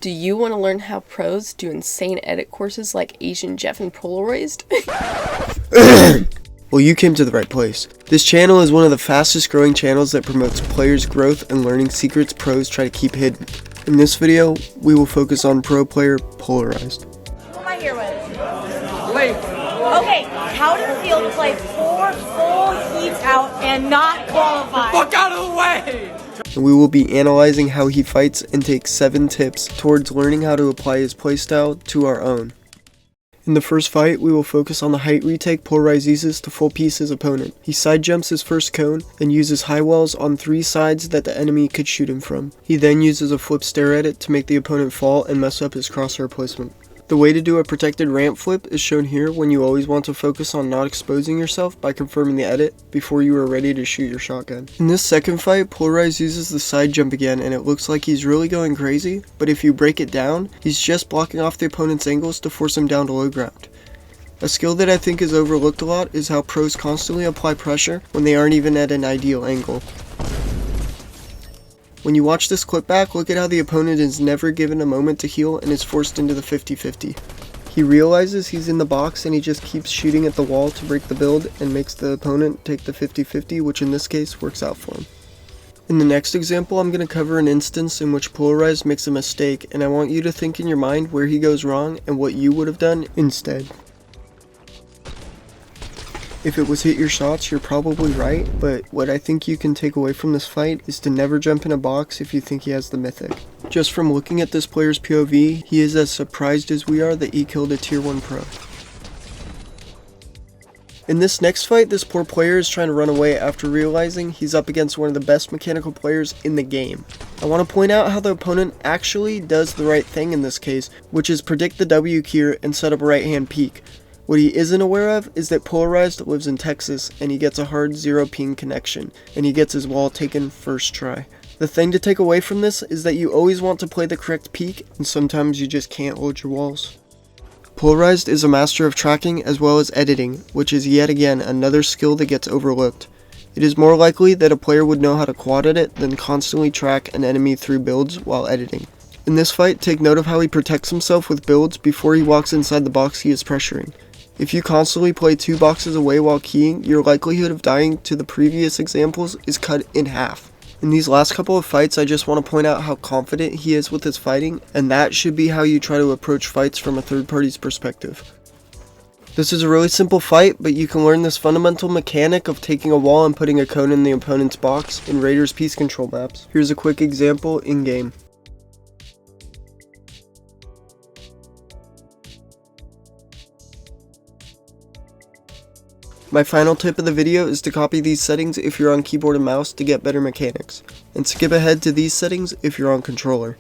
Do you want to learn how pros do insane edit courses like Asian Jeff and Polarized? Well, you came to the right place. This channel is one of the fastest growing channels that promotes players' growth and learning secrets pros try to keep hidden. In this video, we will focus on pro player Pxlarized. Who am I here with? Wait. Okay, how does it feel to play 4 full heats out and not qualify? Fuck out of the way! And we will be analyzing how he fights and take 7 tips towards learning how to apply his playstyle to our own. In the first fight, we will focus on the height retake Pxlarized uses to full piece his opponent. He side jumps his first cone and uses high walls on 3 sides that the enemy could shoot him from. He then uses a flip stare edit to make the opponent fall and mess up his crosshair placement. The way to do a protected ramp flip is shown here when you always want to focus on not exposing yourself by confirming the edit before you are ready to shoot your shotgun. In this second fight, Pxlarized uses the side jump again and it looks like he's really going crazy, but if you break it down, he's just blocking off the opponent's angles to force him down to low ground. A skill that I think is overlooked a lot is how pros constantly apply pressure when they aren't even at an ideal angle. When you watch this clip back, look at how the opponent is never given a moment to heal and is forced into the 50-50. He realizes he's in the box and he just keeps shooting at the wall to break the build and makes the opponent take the 50-50, which in this case works out for him. In the next example, I'm going to cover an instance in which Pxlarized makes a mistake, and I want you to think in your mind where he goes wrong and what you would have done instead. If it was hit your shots, you're probably right, but what I think you can take away from this fight is to never jump in a box if you think he has the mythic. Just from looking at this player's POV, he is as surprised as we are that he killed a tier 1 pro. In this next fight, this poor player is trying to run away after realizing he's up against one of the best mechanical players in the game. I want to point out how the opponent actually does the right thing in this case, which is predict the W here and set up a right hand peek. What he isn't aware of is that Pxlarized lives in Texas and he gets a hard 0 ping connection, and he gets his wall taken first try. The thing to take away from this is that you always want to play the correct peek, and sometimes you just can't hold your walls. Pxlarized is a master of tracking as well as editing, which is yet again another skill that gets overlooked. It is more likely that a player would know how to quad edit than constantly track an enemy through builds while editing. In this fight, take note of how he protects himself with builds before he walks inside the box he is pressuring. If you constantly play 2 boxes away while keying, your likelihood of dying to the previous examples is cut in half. In these last couple of fights, I just want to point out how confident he is with his fighting, and that should be how you try to approach fights from a third party's perspective. This is a really simple fight, but you can learn this fundamental mechanic of taking a wall and putting a cone in the opponent's box in Raiders Peace Control maps. Here's a quick example in game. My final tip of the video is to copy these settings if you're on keyboard and mouse to get better mechanics, and skip ahead to these settings if you're on controller.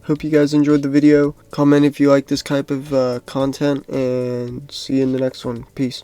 Hope you guys enjoyed the video. Comment if you like this type of content, and see you in the next one. Peace.